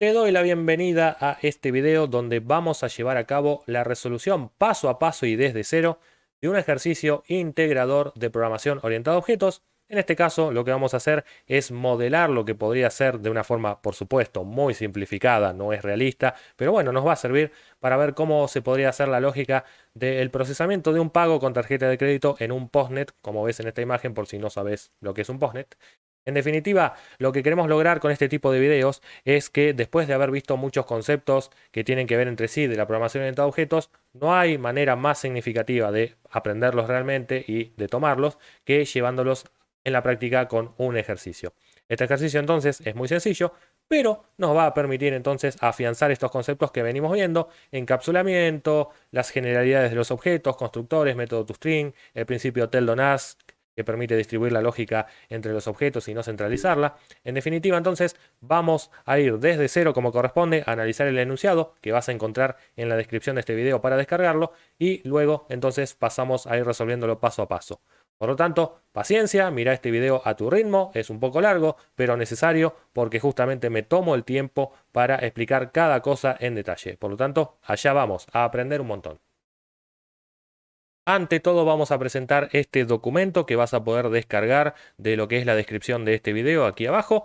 Te doy la bienvenida a este video donde vamos a llevar a cabo la resolución paso a paso y desde cero de un ejercicio integrador de programación orientada a objetos. En este caso lo que vamos a hacer es modelar lo que podría ser de una forma, por supuesto, muy simplificada, no es realista, pero bueno, nos va a servir para ver cómo se podría hacer la lógica del procesamiento de un pago con tarjeta de crédito en un postnet, como ves en esta imagen por si no sabes lo que es un postnet. En definitiva, lo que queremos lograr con este tipo de videos es que después de haber visto muchos conceptos que tienen que ver entre sí de la programación orientada a objetos, no hay manera más significativa de aprenderlos realmente y de tomarlos que llevándolos en la práctica con un ejercicio. Este ejercicio entonces es muy sencillo, pero nos va a permitir entonces afianzar estos conceptos que venimos viendo: encapsulamiento, las generalidades de los objetos, constructores, método toString, el principio tell don't ask, que permite distribuir la lógica entre los objetos y no centralizarla. En definitiva, entonces, vamos a ir desde cero como corresponde a analizar el enunciado que vas a encontrar en la descripción de este video para descargarlo, y luego entonces pasamos a ir resolviéndolo paso a paso. Por lo tanto, paciencia, mira este video a tu ritmo, es un poco largo, pero necesario porque justamente me tomo el tiempo para explicar cada cosa en detalle. Por lo tanto, allá vamos a aprender un montón. Ante todo vamos a presentar este documento que vas a poder descargar de lo que es la descripción de este video aquí abajo.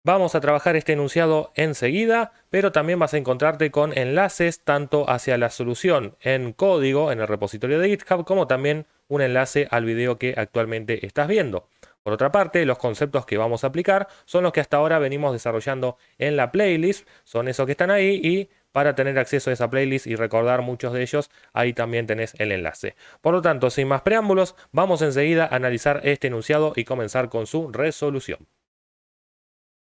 Vamos a trabajar este enunciado enseguida, pero también vas a encontrarte con enlaces tanto hacia la solución en código en el repositorio de GitHub, como también un enlace al video que actualmente estás viendo. Por otra parte, los conceptos que vamos a aplicar son los que hasta ahora venimos desarrollando en la playlist, son esos que están ahí, y para tener acceso a esa playlist y recordar muchos de ellos, ahí también tenés el enlace. Por lo tanto, sin más preámbulos, vamos enseguida a analizar este enunciado y comenzar con su resolución.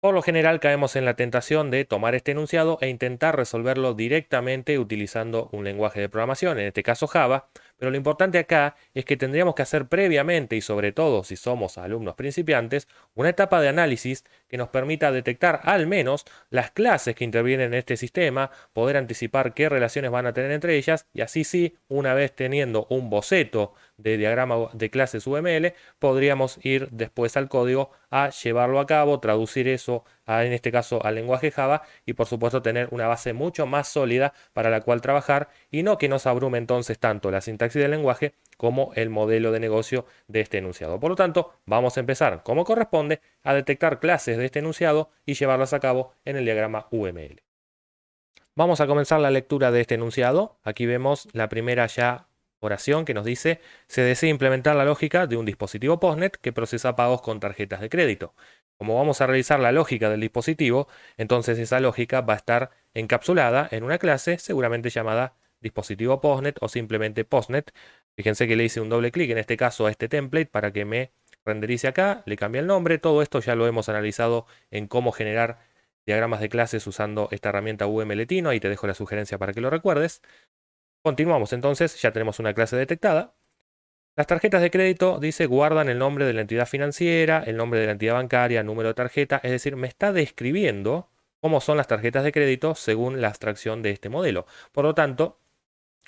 Por lo general caemos en la tentación de tomar este enunciado e intentar resolverlo directamente utilizando un lenguaje de programación, en este caso Java, pero lo importante acá es que tendríamos que hacer previamente, y sobre todo si somos alumnos principiantes, una etapa de análisis que nos permita detectar al menos las clases que intervienen en este sistema, poder anticipar qué relaciones van a tener entre ellas, y así sí, una vez teniendo un boceto de diagrama de clases UML, podríamos ir después al código a llevarlo a cabo, traducir eso en este caso al lenguaje Java, y por supuesto tener una base mucho más sólida para la cual trabajar, y no que nos abrume entonces tanto la sintaxis del lenguaje como el modelo de negocio de este enunciado. Por lo tanto, vamos a empezar como corresponde a detectar clases de este enunciado y llevarlas a cabo en el diagrama UML. Vamos a comenzar la lectura de este enunciado. Aquí vemos la primera ya oración que nos dice: se desea implementar la lógica de un dispositivo postnet que procesa pagos con tarjetas de crédito. Como vamos a realizar la lógica del dispositivo, entonces esa lógica va a estar encapsulada en una clase seguramente llamada dispositivo postnet o simplemente postnet. Fíjense que le hice un doble clic en este caso a este template para que me renderice acá, le cambie el nombre. Todo esto ya lo hemos analizado en cómo generar diagramas de clases usando esta herramienta UMLtino. Ahí te dejo la sugerencia para que lo recuerdes. Continuamos entonces, ya tenemos una clase detectada. Las tarjetas de crédito, dice, guardan el nombre de la entidad financiera, el nombre de la entidad bancaria, número de tarjeta, es decir, me está describiendo cómo son las tarjetas de crédito según la abstracción de este modelo. Por lo tanto,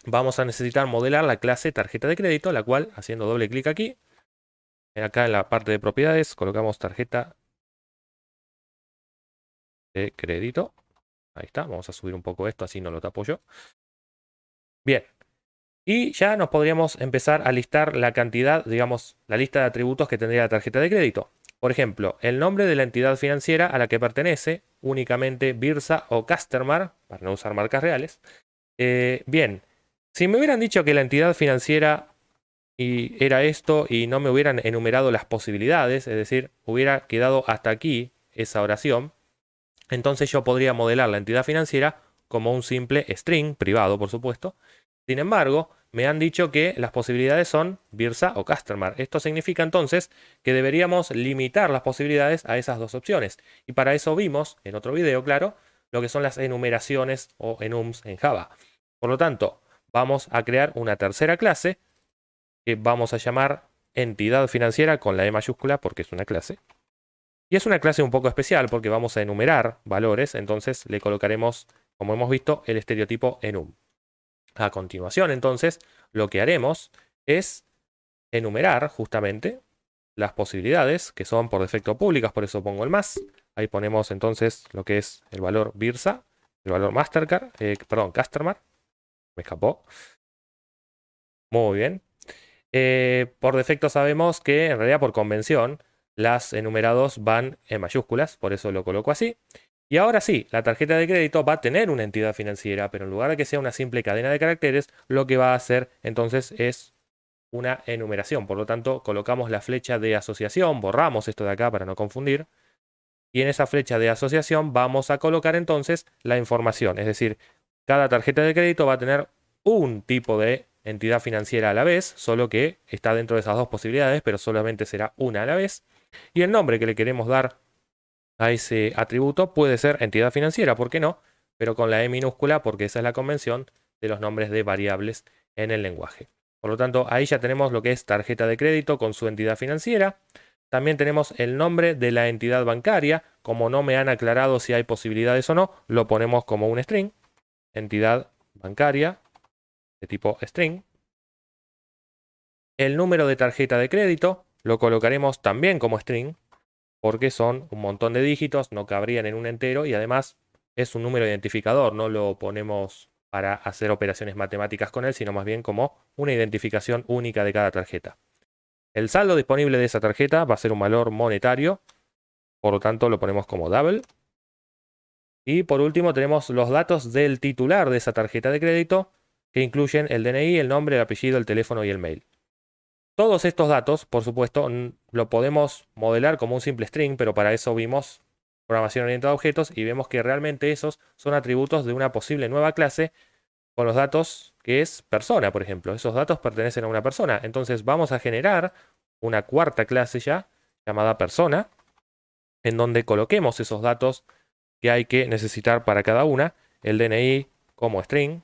vamos a necesitar modelar la clase tarjeta de crédito, la cual, haciendo doble clic aquí, acá en la parte de propiedades, colocamos tarjeta de crédito. Ahí está, vamos a subir un poco esto, así no lo tapo yo. Bien, y ya nos podríamos empezar a listar la cantidad, digamos, la lista de atributos que tendría la tarjeta de crédito. Por ejemplo, el nombre de la entidad financiera a la que pertenece, únicamente Birsa o Castermar, para no usar marcas reales. Bien, si me hubieran dicho que la entidad financiera era esto y no me hubieran enumerado las posibilidades, es decir, hubiera quedado hasta aquí esa oración, entonces yo podría modelar la entidad financiera como un simple string, privado por supuesto. Sin embargo, me han dicho que las posibilidades son Birsa o Castermar. Esto significa entonces que deberíamos limitar las posibilidades a esas dos opciones. Y para eso vimos, en otro video, claro, lo que son las enumeraciones o enums en Java. Por lo tanto, vamos a crear una tercera clase que vamos a llamar entidad financiera con la E mayúscula porque es una clase. Y es una clase un poco especial porque vamos a enumerar valores, entonces le colocaremos, como hemos visto, el estereotipo enum. A continuación, entonces, lo que haremos es enumerar justamente las posibilidades, que son por defecto públicas, por eso pongo el más. Ahí ponemos entonces lo que es el valor Birsa, el valor Mastercard, Customer, me escapó. Muy bien. Por defecto sabemos que en realidad por convención las enumerados van en mayúsculas, por eso lo coloco así. Y ahora sí, la tarjeta de crédito va a tener una entidad financiera, pero en lugar de que sea una simple cadena de caracteres, lo que va a hacer entonces es una enumeración. Por lo tanto, colocamos la flecha de asociación, borramos esto de acá para no confundir. Y en esa flecha de asociación vamos a colocar entonces la información. Es decir, cada tarjeta de crédito va a tener un tipo de entidad financiera a la vez, solo que está dentro de esas dos posibilidades, pero solamente será una a la vez. Y el nombre que le queremos dar a ese atributo puede ser entidad financiera, ¿por qué no? Pero con la E minúscula, porque esa es la convención de los nombres de variables en el lenguaje. Por lo tanto, ahí ya tenemos lo que es tarjeta de crédito con su entidad financiera. También tenemos el nombre de la entidad bancaria. Como no me han aclarado si hay posibilidades o no, lo ponemos como un string. Entidad bancaria de tipo string. El número de tarjeta de crédito lo colocaremos también como string, porque son un montón de dígitos, no cabrían en un entero y además es un número identificador, no lo ponemos para hacer operaciones matemáticas con él, sino más bien como una identificación única de cada tarjeta. El saldo disponible de esa tarjeta va a ser un valor monetario, por lo tanto lo ponemos como double. Y por último tenemos los datos del titular de esa tarjeta de crédito, que incluyen el DNI, el nombre, el apellido, el teléfono y el mail. Todos estos datos, por supuesto, lo podemos modelar como un simple string, pero para eso vimos programación orientada a objetos y vemos que realmente esos son atributos de una posible nueva clase con los datos que es persona, por ejemplo. Esos datos pertenecen a una persona. Entonces vamos a generar una cuarta clase ya, llamada persona, en donde coloquemos esos datos que hay que necesitar para cada una. El DNI como string.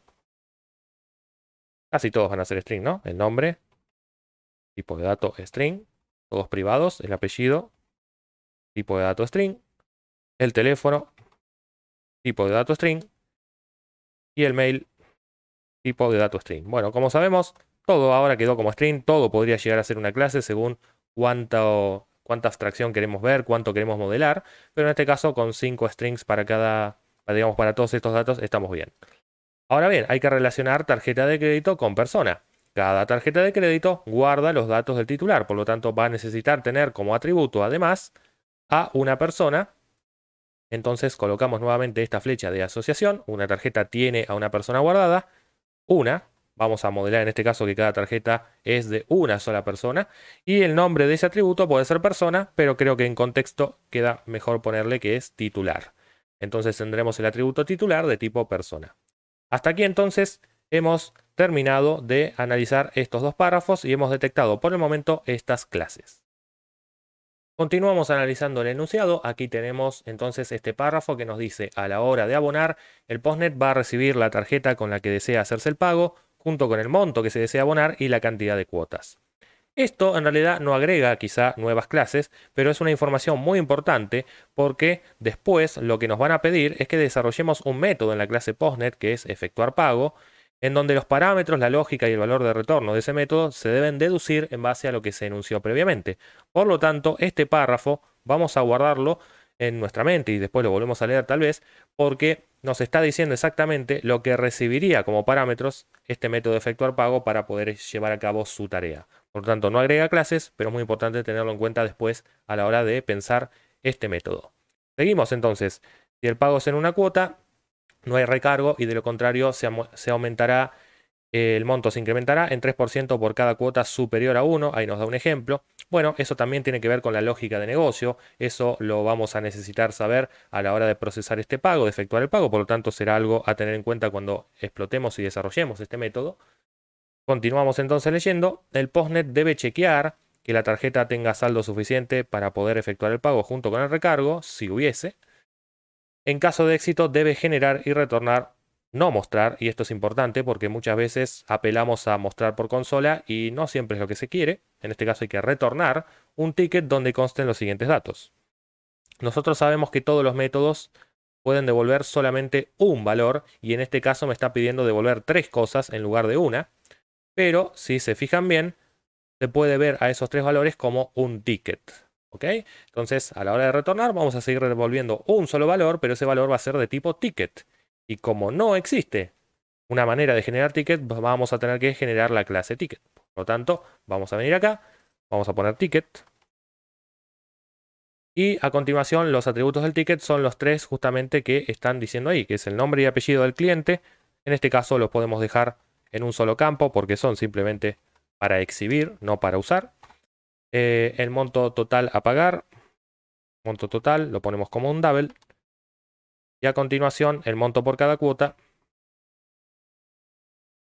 Casi todos van a ser string, ¿no? El nombre, tipo de dato string, todos privados, el apellido, tipo de dato string, el teléfono, tipo de dato string, y el mail, tipo de dato string. Bueno, como sabemos, todo ahora quedó como string, todo podría llegar a ser una clase según cuánta abstracción queremos ver, cuánto queremos modelar, pero en este caso con 5 strings para digamos, para todos estos datos estamos bien. Ahora bien, hay que relacionar tarjeta de crédito con persona. Cada tarjeta de crédito guarda los datos del titular, por lo tanto va a necesitar tener como atributo además a una persona. Entonces colocamos nuevamente esta flecha de asociación. Una tarjeta tiene a una persona guardada. Vamos a modelar en este caso que cada tarjeta es de una sola persona. Y el nombre de ese atributo puede ser persona, pero creo que en contexto queda mejor ponerle que es titular. Entonces tendremos el atributo titular de tipo persona. Hasta aquí entonces hemos terminado de analizar estos dos párrafos y hemos detectado por el momento estas clases. Continuamos analizando el enunciado. Aquí tenemos entonces este párrafo que nos dice: a la hora de abonar, el postnet va a recibir la tarjeta con la que desea hacerse el pago, junto con el monto que se desea abonar y la cantidad de cuotas. Esto en realidad no agrega quizá nuevas clases, pero es una información muy importante porque después lo que nos van a pedir es que desarrollemos un método en la clase postnet, que es efectuar pago, en donde los parámetros, la lógica y el valor de retorno de ese método se deben deducir en base a lo que se enunció previamente. Por lo tanto, este párrafo vamos a guardarlo en nuestra mente y después lo volvemos a leer tal vez, porque nos está diciendo exactamente lo que recibiría como parámetros este método de efectuar pago para poder llevar a cabo su tarea. Por lo tanto, no agrega clases, pero es muy importante tenerlo en cuenta después a la hora de pensar este método. Seguimos entonces. Si el pago es en una cuota, no hay recargo y de lo contrario se aumentará, el monto se incrementará en 3% por cada cuota superior a 1. Ahí nos da un ejemplo. Bueno, eso también tiene que ver con la lógica de negocio. Eso lo vamos a necesitar saber a la hora de procesar este pago, de efectuar el pago. Por lo tanto, será algo a tener en cuenta cuando explotemos y desarrollemos este método. Continuamos entonces leyendo. El postnet debe chequear que la tarjeta tenga saldo suficiente para poder efectuar el pago junto con el recargo, si hubiese. En caso de éxito, debe generar y retornar, no mostrar, y esto es importante porque muchas veces apelamos a mostrar por consola y no siempre es lo que se quiere. En este caso hay que retornar un ticket donde consten los siguientes datos. Nosotros sabemos que todos los métodos pueden devolver solamente un valor y en este caso me está pidiendo devolver 3 cosas en lugar de una, pero si se fijan bien, se puede ver a esos 3 valores como un ticket. ¿Ok? Entonces, a la hora de retornar, vamos a seguir devolviendo un solo valor, pero ese valor va a ser de tipo ticket. Y como no existe una manera de generar ticket, vamos a tener que generar la clase ticket. Por lo tanto, vamos a venir acá, vamos a poner ticket. Y a continuación, los atributos del ticket son los tres justamente que están diciendo ahí, que es el nombre y apellido del cliente. En este caso los podemos dejar en un solo campo porque son simplemente para exhibir, no para usar. El monto total a pagar, monto total, lo ponemos como un double. Y a continuación, el monto por cada cuota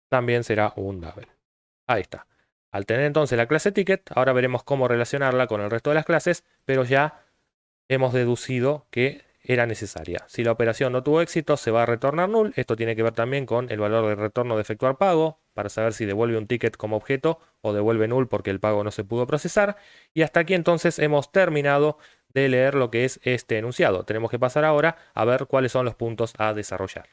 también será un double. Ahí está. Al tener entonces la clase ticket, ahora veremos cómo relacionarla con el resto de las clases, pero ya hemos deducido que era necesaria. Si la operación no tuvo éxito, se va a retornar null. Esto tiene que ver también con el valor de retorno de efectuar pago, para saber si devuelve un ticket como objeto o devuelve null porque el pago no se pudo procesar. Y hasta aquí entonces hemos terminado de leer lo que es este enunciado. Tenemos que pasar ahora a ver cuáles son los puntos a desarrollar.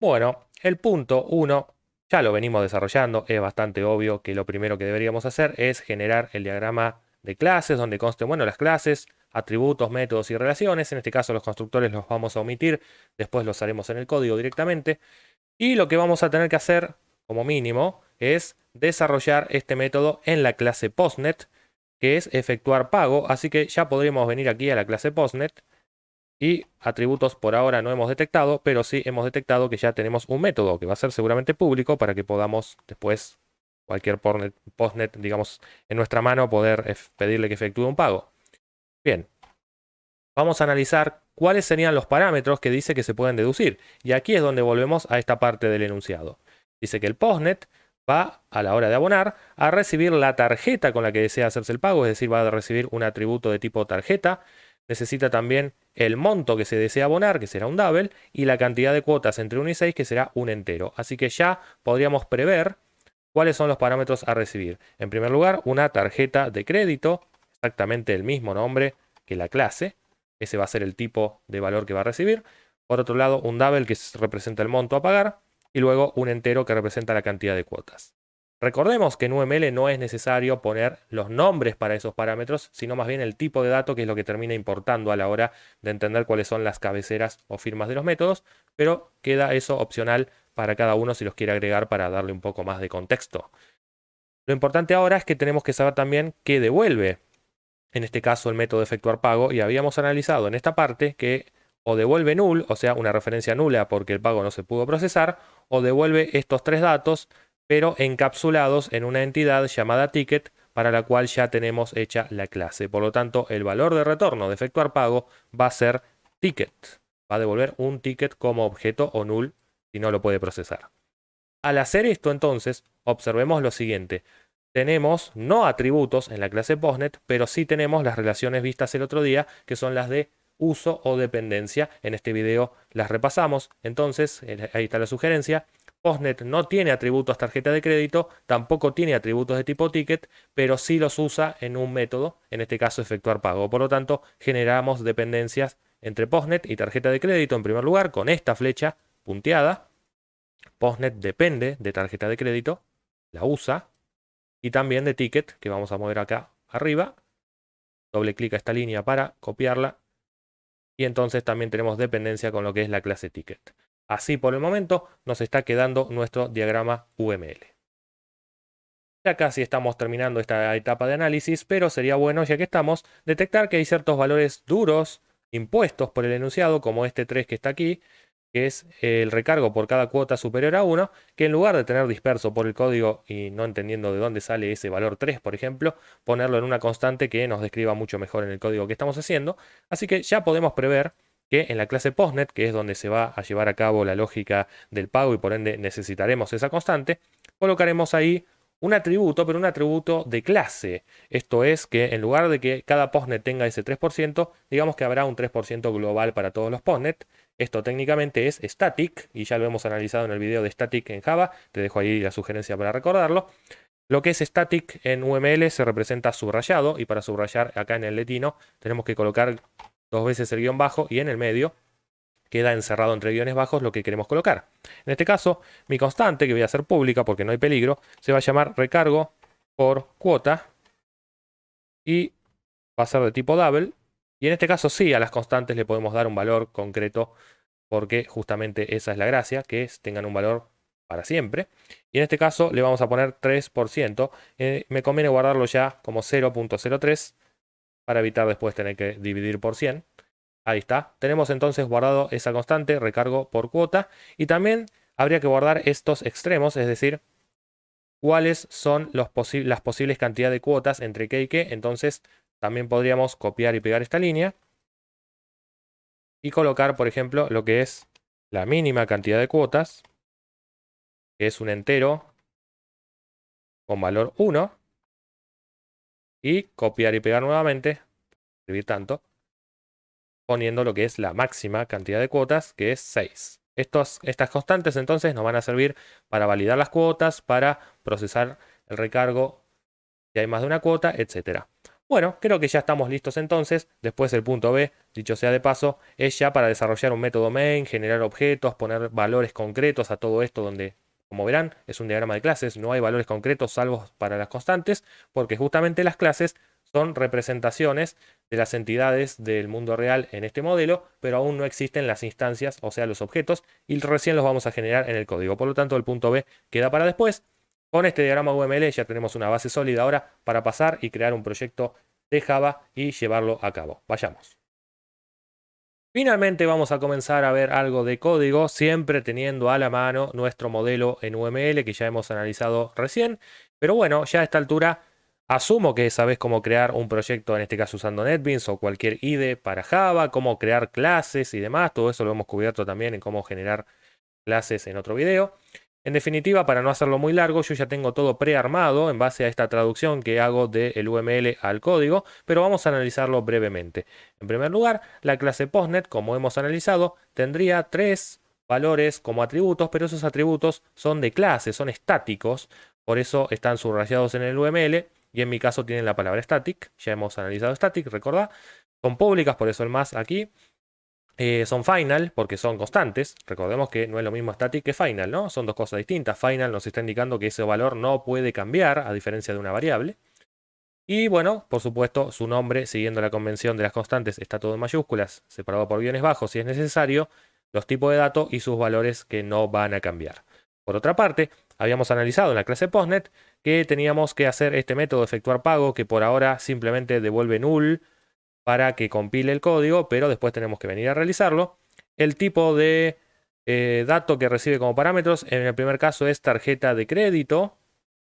Bueno, el punto 1 ya lo venimos desarrollando. Es bastante obvio que lo primero que deberíamos hacer es generar el diagrama de clases donde consten, bueno, las clases, atributos, métodos y relaciones. En este caso los constructores los vamos a omitir, después los haremos en el código directamente. Y lo que vamos a tener que hacer como mínimo es desarrollar este método en la clase postnet, que es efectuar pago. Así que ya podríamos venir aquí a la clase postnet. Y atributos por ahora no hemos detectado, pero sí hemos detectado que ya tenemos un método que va a ser seguramente público para que podamos después, cualquier postnet, digamos, en nuestra mano, poder pedirle que efectúe un pago. Bien, vamos a analizar cuáles serían los parámetros que dice que se pueden deducir. Y aquí es donde volvemos a esta parte del enunciado. Dice que el postnet va, a la hora de abonar, a recibir la tarjeta con la que desea hacerse el pago, es decir, va a recibir un atributo de tipo tarjeta. Necesita también el monto que se desea abonar, que será un double, y la cantidad de cuotas entre 1 y 6, que será un entero. Así que ya podríamos prever cuáles son los parámetros a recibir. En primer lugar, una tarjeta de crédito, exactamente el mismo nombre que la clase. Ese va a ser el tipo de valor que va a recibir. Por otro lado, un double que representa el monto a pagar, y luego un entero que representa la cantidad de cuotas. Recordemos que en UML no es necesario poner los nombres para esos parámetros, sino más bien el tipo de dato, que es lo que termina importando a la hora de entender cuáles son las cabeceras o firmas de los métodos, pero queda eso opcional para cada uno si los quiere agregar para darle un poco más de contexto. Lo importante ahora es que tenemos que saber también qué devuelve, en este caso el método de efectuar pago, y habíamos analizado en esta parte que o devuelve null, o sea, una referencia nula porque el pago no se pudo procesar, o devuelve estos tres datos, pero encapsulados en una entidad llamada ticket, para la cual ya tenemos hecha la clase. Por lo tanto, el valor de retorno de efectuar pago va a ser ticket. Va a devolver un ticket como objeto o null si no lo puede procesar. Al hacer esto, entonces, observemos lo siguiente. Tenemos no atributos en la clase postnet, pero sí tenemos las relaciones vistas el otro día, que son las de uso o dependencia. En este video las repasamos. Entonces, ahí está la sugerencia. Postnet no tiene atributos tarjeta de crédito, tampoco tiene atributos de tipo ticket, pero sí los usa en un método, en este caso efectuar pago. Por lo tanto, generamos dependencias entre postnet y tarjeta de crédito en primer lugar con esta flecha punteada. Postnet depende de tarjeta de crédito, la usa, y también de ticket, que vamos a mover acá arriba. Doble clic a esta línea para copiarla. Y entonces también tenemos dependencia con lo que es la clase ticket. Así por el momento nos está quedando nuestro diagrama UML. Ya casi estamos terminando esta etapa de análisis, pero sería bueno, ya que estamos, detectar que hay ciertos valores duros impuestos por el enunciado, como este 3 que está aquí, que es el recargo por cada cuota superior a 1, que en lugar de tener disperso por el código y no entendiendo de dónde sale ese valor 3, por ejemplo, ponerlo en una constante que nos describa mucho mejor en el código que estamos haciendo. Así que ya podemos prever que en la clase postnet, que es donde se va a llevar a cabo la lógica del pago y por ende necesitaremos esa constante, colocaremos ahí un atributo, pero un atributo de clase. Esto es que en lugar de que cada postnet tenga ese 3%, digamos que habrá un 3% global para todos los postnet. Esto técnicamente es static, y ya lo hemos analizado en el video de static en Java. Te dejo ahí la sugerencia para recordarlo. Lo que es static en UML se representa subrayado, y para subrayar acá en el letino tenemos que colocar 2 veces el guión bajo, y en el medio queda encerrado entre guiones bajos lo que queremos colocar. En este caso, mi constante, que voy a hacer pública porque no hay peligro, se va a llamar recargo por cuota, y va a ser de tipo double. Y en este caso sí, a las constantes le podemos dar un valor concreto porque justamente esa es la gracia, que tengan un valor para siempre. Y en este caso le vamos a poner 3%. Me conviene guardarlo ya como 0.03 para evitar después tener que dividir por 100. Ahí está. Tenemos entonces guardado esa constante, recargo por cuota. Y también habría que guardar estos extremos, es decir, cuáles son las posibles cantidades de cuotas entre qué y qué. Entonces también podríamos copiar y pegar esta línea y colocar, por ejemplo, lo que es la mínima cantidad de cuotas, que es un entero con valor 1, y copiar y pegar nuevamente, escribir tanto, poniendo lo que es la máxima cantidad de cuotas, que es 6. Estas constantes entonces nos van a servir para validar las cuotas, para procesar el recargo si hay más de una cuota, etc. Bueno, creo que ya estamos listos entonces. Después el punto B, dicho sea de paso, es ya para desarrollar un método main, generar objetos, poner valores concretos a todo esto donde, como verán, es un diagrama de clases, no hay valores concretos salvo para las constantes, porque justamente las clases son representaciones de las entidades del mundo real en este modelo, pero aún no existen las instancias, o sea, los objetos, y recién los vamos a generar en el código. Por lo tanto, el punto B queda para después. Con este diagrama UML ya tenemos una base sólida ahora para pasar y crear un proyecto de Java y llevarlo a cabo. Vayamos. Finalmente vamos a comenzar a ver algo de código, siempre teniendo a la mano nuestro modelo en UML que ya hemos analizado recién. Pero bueno, ya a esta altura asumo que sabés cómo crear un proyecto, en este caso usando NetBeans o cualquier IDE para Java, cómo crear clases y demás. Todo eso lo hemos cubierto también en cómo generar clases en otro video. En definitiva, para no hacerlo muy largo, yo ya tengo todo prearmado en base a esta traducción que hago del UML al código, pero vamos a analizarlo brevemente. En primer lugar, la clase PostNet, como hemos analizado, tendría 3 valores como atributos, pero esos atributos son de clase, son estáticos, por eso están subrayados en el UML y en mi caso tienen la palabra static, ya hemos analizado static, recordad, son públicas, por eso el más aquí. Son final porque son constantes. Recordemos que no es lo mismo static que final, ¿no? Son dos cosas distintas. Final nos está indicando que ese valor no puede cambiar, a diferencia de una variable. Y bueno, por supuesto, su nombre, siguiendo la convención de las constantes, está todo en mayúsculas, separado por guiones bajos si es necesario, los tipos de datos y sus valores que no van a cambiar. Por otra parte, habíamos analizado en la clase PostNet que teníamos que hacer este método de efectuar pago que por ahora simplemente devuelve null para que compile el código, pero después tenemos que venir a realizarlo. El tipo de dato que recibe como parámetros, en el primer caso es tarjeta de crédito,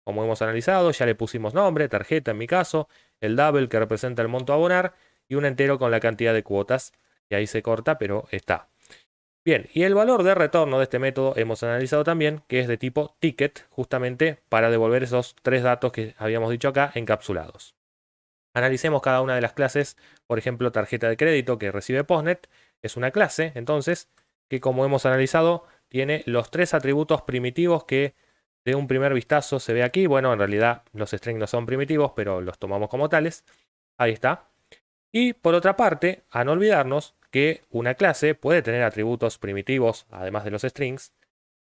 como hemos analizado, ya le pusimos nombre, tarjeta en mi caso, el double que representa el monto a abonar y un entero con la cantidad de cuotas, y ahí se corta, pero está. Bien, y el valor de retorno de este método hemos analizado también, que es de tipo ticket, justamente para devolver esos 3 datos que habíamos dicho acá encapsulados. Analicemos cada una de las clases, por ejemplo, tarjeta de crédito que recibe PostNet, es una clase, entonces, que como hemos analizado, tiene los 3 atributos primitivos que de un primer vistazo se ve aquí. Bueno, en realidad los strings no son primitivos, pero los tomamos como tales. Ahí está. Y por otra parte, a no olvidarnos que una clase puede tener atributos primitivos, además de los strings,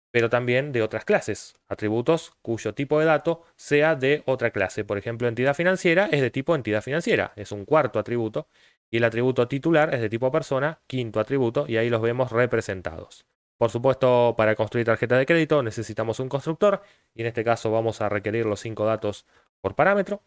pero también de otras clases, atributos cuyo tipo de dato sea de otra clase. Por ejemplo, entidad financiera es de tipo entidad financiera, es un cuarto atributo, y el atributo titular es de tipo persona, quinto atributo, y ahí los vemos representados. Por supuesto, para construir tarjeta de crédito necesitamos un constructor, y en este caso vamos a requerir los 5 datos por parámetro.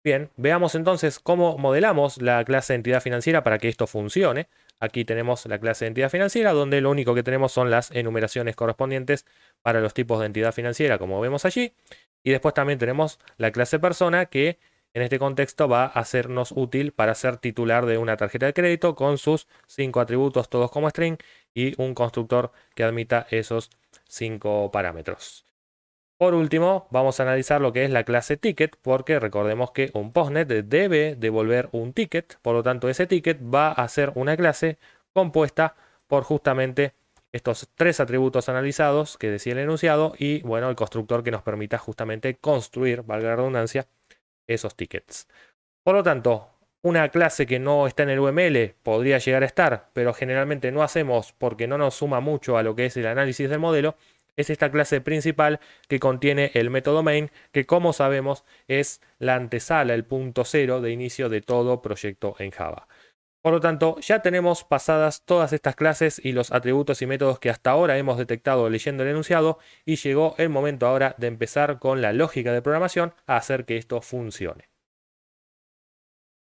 Bien, veamos entonces cómo modelamos la clase de entidad financiera para que esto funcione. Aquí tenemos la clase de entidad financiera, donde lo único que tenemos son las enumeraciones correspondientes para los tipos de entidad financiera, como vemos allí. Y después también tenemos la clase persona, que en este contexto va a sernos útil para ser titular de una tarjeta de crédito con sus 5 atributos, todos como string, y un constructor que admita esos 5 parámetros. Por último, vamos a analizar lo que es la clase ticket, porque recordemos que un postnet debe devolver un ticket, por lo tanto ese ticket va a ser una clase compuesta por justamente estos 3 atributos analizados que decía el enunciado y bueno, el constructor que nos permita justamente construir, valga la redundancia, esos tickets. Por lo tanto, una clase que no está en el UML podría llegar a estar, pero generalmente no hacemos porque no nos suma mucho a lo que es el análisis del modelo, es esta clase principal que contiene el método main, que como sabemos es la antesala, el punto cero de inicio de todo proyecto en Java. Por lo tanto, ya tenemos pasadas todas estas clases y los atributos y métodos que hasta ahora hemos detectado leyendo el enunciado, y llegó el momento ahora de empezar con la lógica de programación a hacer que esto funcione.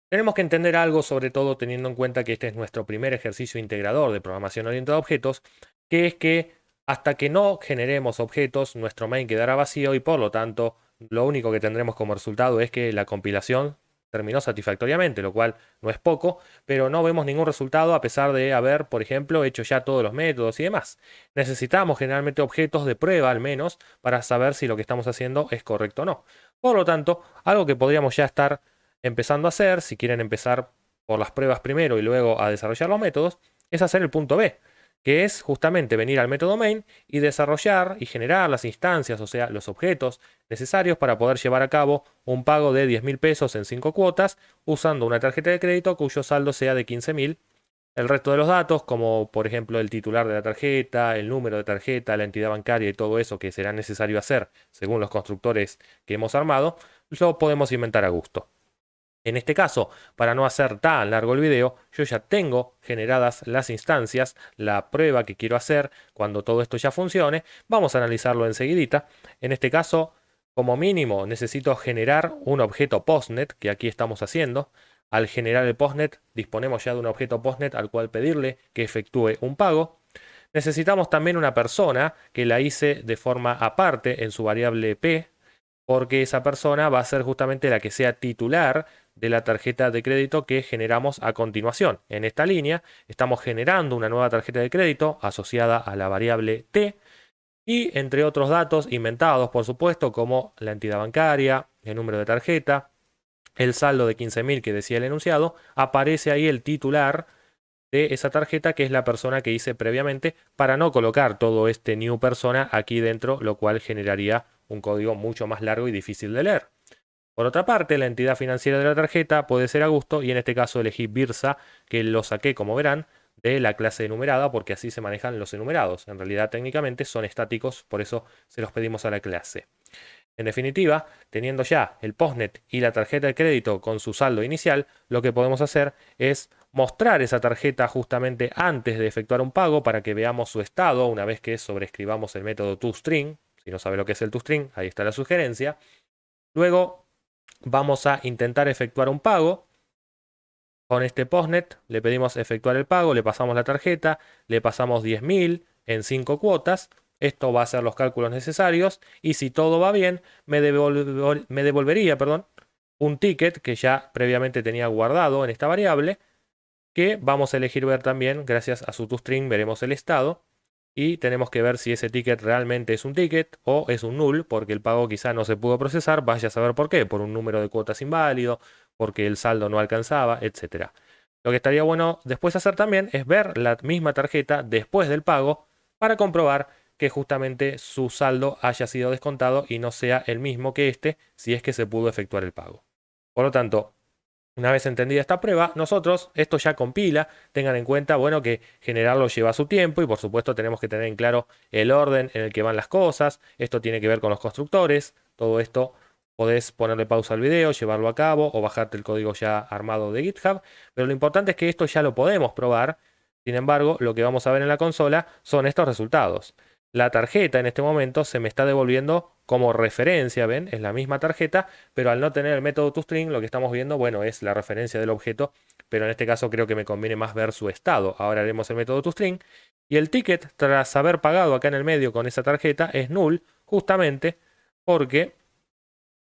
Tenemos que entender algo, sobre todo teniendo en cuenta que este es nuestro primer ejercicio integrador de programación orientada a objetos, que es que hasta que no generemos objetos, nuestro main quedará vacío y por lo tanto lo único que tendremos como resultado es que la compilación terminó satisfactoriamente, lo cual no es poco, pero no vemos ningún resultado a pesar de haber, por ejemplo, hecho ya todos los métodos y demás. Necesitamos generalmente objetos de prueba al menos para saber si lo que estamos haciendo es correcto o no. Por lo tanto, algo que podríamos ya estar empezando a hacer, si quieren empezar por las pruebas primero y luego a desarrollar los métodos, es hacer el punto B, que es justamente venir al método main y desarrollar y generar las instancias, o sea, los objetos necesarios para poder llevar a cabo un pago de 10.000 pesos en 5 cuotas usando una tarjeta de crédito cuyo saldo sea de 15.000. El resto de los datos, como por ejemplo el titular de la tarjeta, el número de tarjeta, la entidad bancaria y todo eso que será necesario hacer según los constructores que hemos armado, lo podemos inventar a gusto. En este caso, para no hacer tan largo el video, yo ya tengo generadas las instancias, la prueba que quiero hacer cuando todo esto ya funcione. Vamos a analizarlo enseguidita. En este caso, como mínimo, necesito generar un objeto postnet, que aquí estamos haciendo. Al generar el postnet, disponemos ya de un objeto postnet al cual pedirle que efectúe un pago. Necesitamos también una persona que la hice de forma aparte en su variable P, porque esa persona va a ser justamente la que sea titular de la tarjeta de crédito que generamos a continuación. En esta línea estamos generando una nueva tarjeta de crédito asociada a la variable T y entre otros datos inventados, por supuesto, como la entidad bancaria, el número de tarjeta, el saldo de 15.000 que decía el enunciado, aparece ahí el titular de esa tarjeta, que es la persona que hice previamente, para no colocar todo este new persona aquí dentro, lo cual generaría un código mucho más largo y difícil de leer. Por otra parte, la entidad financiera de la tarjeta puede ser a gusto y en este caso elegí Birsa, que lo saqué, como verán, de la clase enumerada porque así se manejan los enumerados. En realidad técnicamente son estáticos, por eso se los pedimos a la clase. En definitiva, teniendo ya el postnet y la tarjeta de crédito con su saldo inicial, lo que podemos hacer es mostrar esa tarjeta justamente antes de efectuar un pago para que veamos su estado una vez que sobrescribamos el método toString. Si no sabe lo que es el toString, ahí está la sugerencia. Luego vamos a intentar efectuar un pago. Con este postnet le pedimos efectuar el pago, le pasamos la tarjeta, le pasamos 10.000 en 5 cuotas. Esto va a hacer los cálculos necesarios y si todo va bien, me devolvería un ticket que ya previamente tenía guardado en esta variable, que vamos a elegir ver también. Gracias a su toString veremos el estado y tenemos que ver si ese ticket realmente es un ticket o es un null, porque el pago quizá no se pudo procesar, vaya a saber por qué, por un número de cuotas inválido, porque el saldo no alcanzaba, etc. Lo que estaría bueno después hacer también es ver la misma tarjeta después del pago para comprobar que justamente su saldo haya sido descontado y no sea el mismo que este si es que se pudo efectuar el pago. Por lo tanto, una vez entendida esta prueba, nosotros, esto ya compila, tengan en cuenta, bueno, que generarlo lleva su tiempo y por supuesto tenemos que tener en claro el orden en el que van las cosas. Esto tiene que ver con los constructores, todo esto podés ponerle pausa al video, llevarlo a cabo o bajarte el código ya armado de GitHub, pero lo importante es que esto ya lo podemos probar. Sin embargo, lo que vamos a ver en la consola son estos resultados. La tarjeta en este momento se me está devolviendo como referencia, ¿ven? Es la misma tarjeta, pero al no tener el método toString, lo que estamos viendo, bueno, es la referencia del objeto, pero en este caso creo que me conviene más ver su estado. Ahora haremos el método toString y el ticket, tras haber pagado acá en el medio con esa tarjeta, es null, justamente porque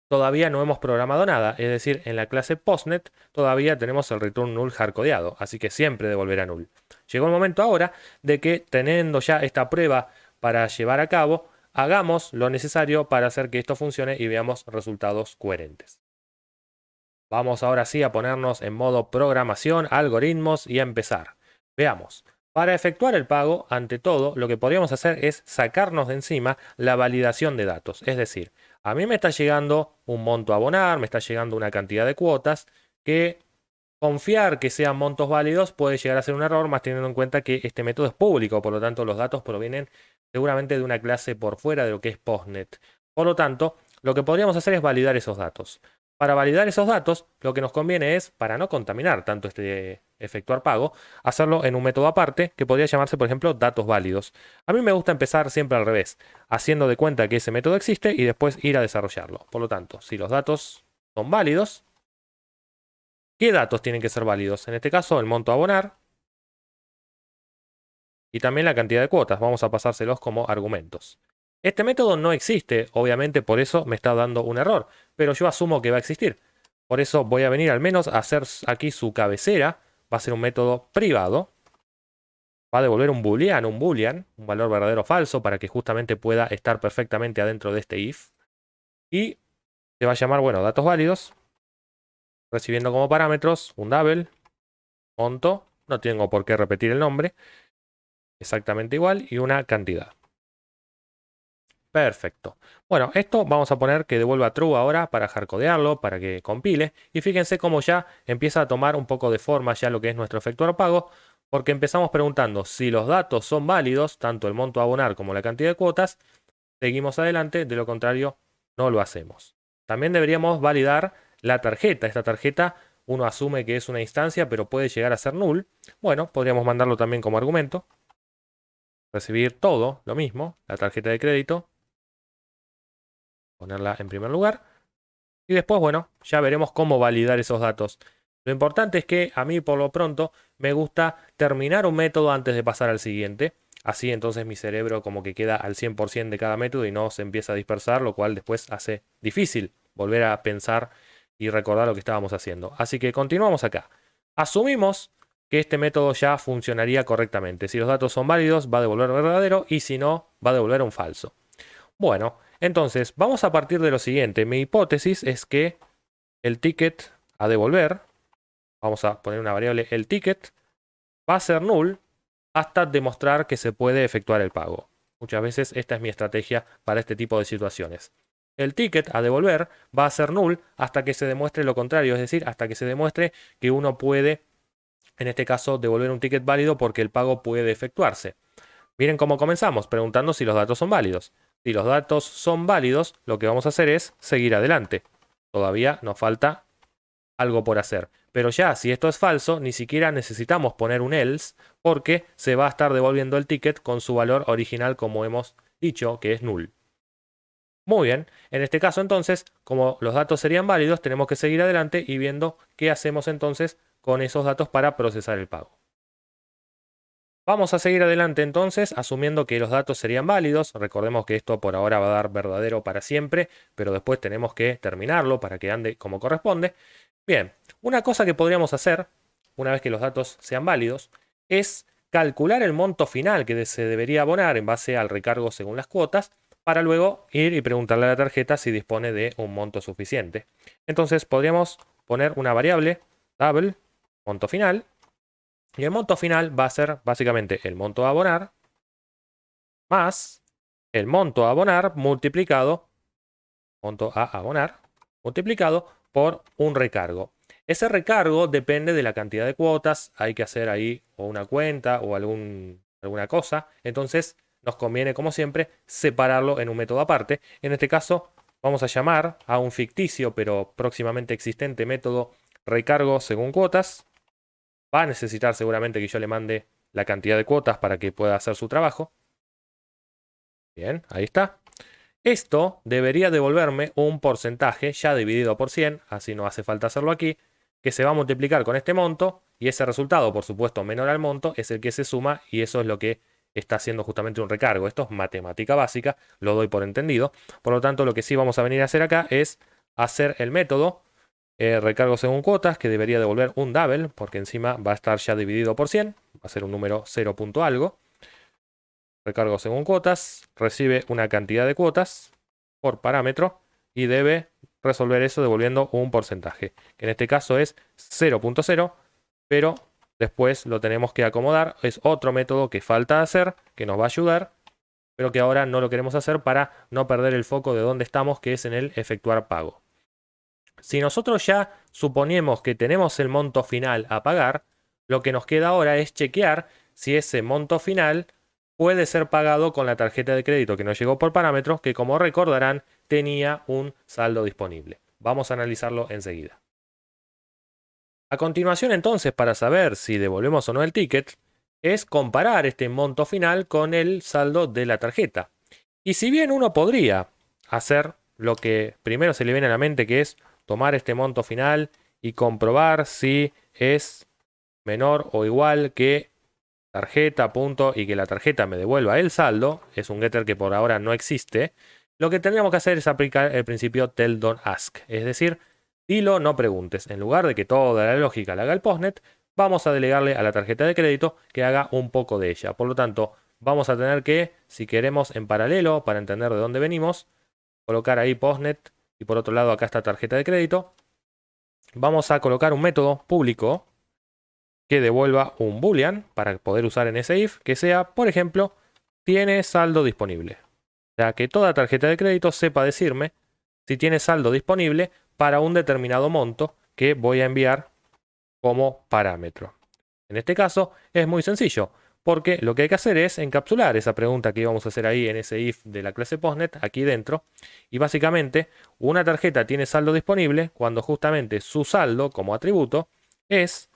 todavía no hemos programado nada, es decir, en la clase postnet todavía tenemos el return null hardcodeado, así que siempre devolverá null. Llegó el momento ahora de que, teniendo ya esta prueba para llevar a cabo, hagamos lo necesario para hacer que esto funcione y veamos resultados coherentes. Vamos ahora sí a ponernos en modo programación, algoritmos y a empezar. Veamos. Para efectuar el pago, ante todo, lo que podríamos hacer es sacarnos de encima la validación de datos. Es decir, a mí me está llegando un monto a abonar, me está llegando una cantidad de cuotas que confiar que sean montos válidos puede llegar a ser un error, más teniendo en cuenta que este método es público, por lo tanto los datos provienen seguramente de una clase por fuera de lo que es Postnet. Por lo tanto, lo que podríamos hacer es validar esos datos. Para validar esos datos, lo que nos conviene es, para no contaminar tanto este efectuar pago, hacerlo en un método aparte que podría llamarse, por ejemplo, datos válidos. A mí me gusta empezar siempre al revés, haciendo de cuenta que ese método existe y después ir a desarrollarlo. Por lo tanto, si los datos son válidos, ¿qué datos tienen que ser válidos? En este caso, el monto a abonar y también la cantidad de cuotas. Vamos a pasárselos como argumentos. Este método no existe, obviamente por eso me está dando un error, pero yo asumo que va a existir. Por eso voy a venir al menos a hacer aquí su cabecera. Va a ser un método privado. Va a devolver un boolean, un valor verdadero o falso, para que justamente pueda estar perfectamente adentro de este if. Y se va a llamar, bueno, datos válidos, recibiendo como parámetros un double, monto, no tengo por qué repetir el nombre, exactamente igual, y una cantidad. Perfecto. Bueno, esto vamos a poner que devuelva true ahora para hardcodearlo, para que compile. Y fíjense cómo ya empieza a tomar un poco de forma ya lo que es nuestro efectuar pago, porque empezamos preguntando si los datos son válidos, tanto el monto a abonar como la cantidad de cuotas, seguimos adelante, de lo contrario no lo hacemos. También deberíamos validar la tarjeta. Esta tarjeta uno asume que es una instancia, pero puede llegar a ser null. Bueno, podríamos mandarlo también como argumento. Recibir todo, lo mismo, la tarjeta de crédito. Ponerla en primer lugar. Y después, bueno, ya veremos cómo validar esos datos. Lo importante es que a mí por lo pronto me gusta terminar un método antes de pasar al siguiente. Así entonces mi cerebro como que queda al 100% de cada método y no se empieza a dispersar, lo cual después hace difícil volver a pensar y recordar lo que estábamos haciendo. Así que continuamos acá. Asumimos que este método ya funcionaría correctamente. Si los datos son válidos, va a devolver verdadero y si no, va a devolver un falso. Bueno, entonces vamos a partir de lo siguiente. Mi hipótesis es que el ticket a devolver, vamos a poner una variable, el ticket va a ser null hasta demostrar que se puede efectuar el pago. Muchas veces esta es mi estrategia para este tipo de situaciones. El ticket a devolver va a ser null hasta que se demuestre lo contrario, es decir, hasta que se demuestre que uno puede, en este caso, devolver un ticket válido porque el pago puede efectuarse. Miren cómo comenzamos, preguntando si los datos son válidos. Si los datos son válidos, lo que vamos a hacer es seguir adelante. Todavía nos falta algo por hacer. Pero ya, si esto es falso, ni siquiera necesitamos poner un else, porque se va a estar devolviendo el ticket con su valor original, como hemos dicho, que es null. Muy bien, en este caso entonces, como los datos serían válidos, tenemos que seguir adelante y viendo qué hacemos entonces con esos datos para procesar el pago. Vamos a seguir adelante entonces, asumiendo que los datos serían válidos. Recordemos que esto por ahora va a dar verdadero para siempre, pero después tenemos que terminarlo para que ande como corresponde. Bien, una cosa que podríamos hacer, una vez que los datos sean válidos, es calcular el monto final que se debería abonar en base al recargo según las cuotas, para luego ir y preguntarle a la tarjeta si dispone de un monto suficiente. Entonces podríamos poner una variable, double, monto final, y el monto final va a ser básicamente el monto a abonar más el monto a abonar multiplicado, monto a abonar, multiplicado por un recargo. Ese recargo depende de la cantidad de cuotas, hay que hacer ahí o una cuenta o alguna cosa. Entonces nos conviene, como siempre, separarlo en un método aparte. En este caso vamos a llamar a un ficticio pero próximamente existente método recargo según cuotas. Va a necesitar seguramente que yo le mande la cantidad de cuotas para que pueda hacer su trabajo. Bien, ahí está. Esto debería devolverme un porcentaje ya dividido por 100, así no hace falta hacerlo aquí, que se va a multiplicar con este monto y ese resultado, por supuesto, menor al monto, es el que se suma y eso es lo que está haciendo justamente un recargo. Esto es matemática básica, lo doy por entendido. Por lo tanto, lo que sí vamos a venir a hacer acá es hacer el método recargo según cuotas, que debería devolver un double, porque encima va a estar ya dividido por 100, va a ser un número 0 punto algo. Recargo según cuotas, recibe una cantidad de cuotas por parámetro y debe resolver eso devolviendo un porcentaje, que en este caso es 0.0, pero después lo tenemos que acomodar. Es otro método que falta hacer, que nos va a ayudar, pero que ahora no lo queremos hacer para no perder el foco de dónde estamos, que es en el efectuar pago. Si nosotros ya suponemos que tenemos el monto final a pagar, lo que nos queda ahora es chequear si ese monto final puede ser pagado con la tarjeta de crédito que nos llegó por parámetros, que como recordarán tenía un saldo disponible. Vamos a analizarlo enseguida. A continuación entonces, para saber si devolvemos o no el ticket, es comparar este monto final con el saldo de la tarjeta. Y si bien uno podría hacer lo que primero se le viene a la mente, que es tomar este monto final y comprobar si es menor o igual que tarjeta, punto, y que la tarjeta me devuelva el saldo, es un getter que por ahora no existe, lo que tendríamos que hacer es aplicar el principio tell don't ask, es decir, dilo, no preguntes. En lugar de que toda la lógica la haga el postnet, vamos a delegarle a la tarjeta de crédito que haga un poco de ella. Por lo tanto, vamos a tener que, si queremos en paralelo, para entender de dónde venimos, colocar ahí postnet y por otro lado acá está tarjeta de crédito. Vamos a colocar un método público que devuelva un boolean para poder usar en ese if, que sea, por ejemplo, tiene saldo disponible. O sea, que toda tarjeta de crédito sepa decirme si tiene saldo disponible para un determinado monto que voy a enviar como parámetro. En este caso es muy sencillo, porque lo que hay que hacer es encapsular esa pregunta que íbamos a hacer ahí en ese if de la clase postnet, aquí dentro, y básicamente una tarjeta tiene saldo disponible cuando justamente su saldo como atributo es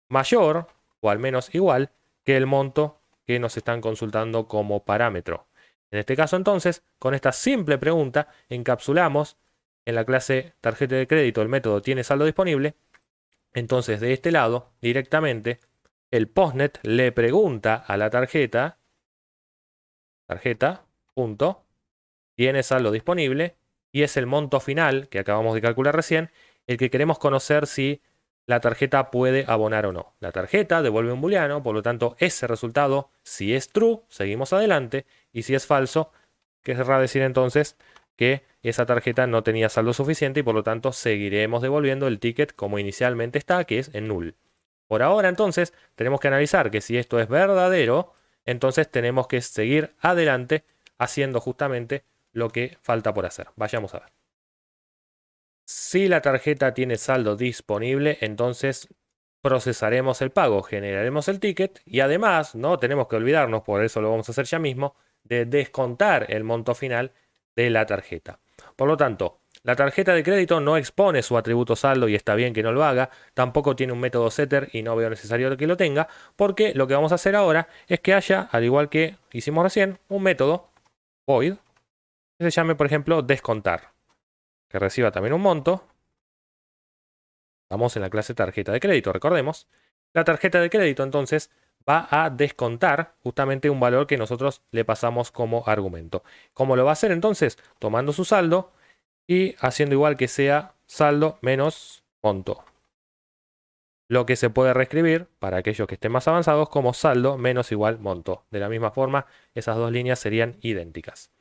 mayor o al menos igual que el monto que nos están consultando como parámetro. En este caso entonces, con esta simple pregunta, encapsulamos en la clase tarjeta de crédito el método tiene saldo disponible. Entonces de este lado, directamente, el postnet le pregunta a la tarjeta, punto, tiene saldo disponible, y es el monto final que acabamos de calcular recién, el que queremos conocer si la tarjeta puede abonar o no. La tarjeta devuelve un booleano, por lo tanto ese resultado, si es true, seguimos adelante, y si es falso, querrá decir entonces que esa tarjeta no tenía saldo suficiente y por lo tanto seguiremos devolviendo el ticket como inicialmente está, que es en null. Por ahora entonces tenemos que analizar que si esto es verdadero, entonces tenemos que seguir adelante haciendo justamente lo que falta por hacer. Vayamos a ver. Si la tarjeta tiene saldo disponible, entonces procesaremos el pago, generaremos el ticket y además no tenemos que olvidarnos, por eso lo vamos a hacer ya mismo, de descontar el monto final de la tarjeta. Por lo tanto, la tarjeta de crédito no expone su atributo saldo y está bien que no lo haga, tampoco tiene un método setter y no veo necesario que lo tenga, porque lo que vamos a hacer ahora es que haya, al igual que hicimos recién, un método void que se llame, por ejemplo, descontar, que reciba también un monto. Estamos en la clase tarjeta de crédito, recordemos. La tarjeta de crédito entonces va a descontar justamente un valor que nosotros le pasamos como argumento. ¿Cómo lo va a hacer entonces? Tomando su saldo y haciendo igual que sea saldo menos monto. Lo que se puede reescribir para aquellos que estén más avanzados como saldo menos igual monto. De la misma forma, esas dos líneas serían idénticas.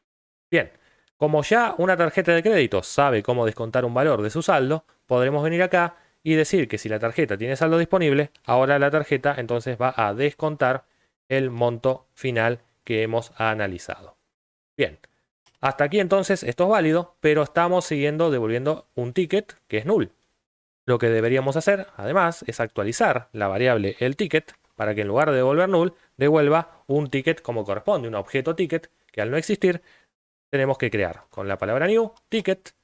Bien, como ya una tarjeta de crédito sabe cómo descontar un valor de su saldo, podremos venir acá y decir que si la tarjeta tiene saldo disponible, ahora la tarjeta entonces va a descontar el monto final que hemos analizado. Bien, hasta aquí entonces esto es válido, pero estamos siguiendo devolviendo un ticket que es null. Lo que deberíamos hacer, además, es actualizar la variable el ticket para que en lugar de devolver null, devuelva un ticket como corresponde, un objeto ticket que al no existir tenemos que crear con la palabra new, ticket,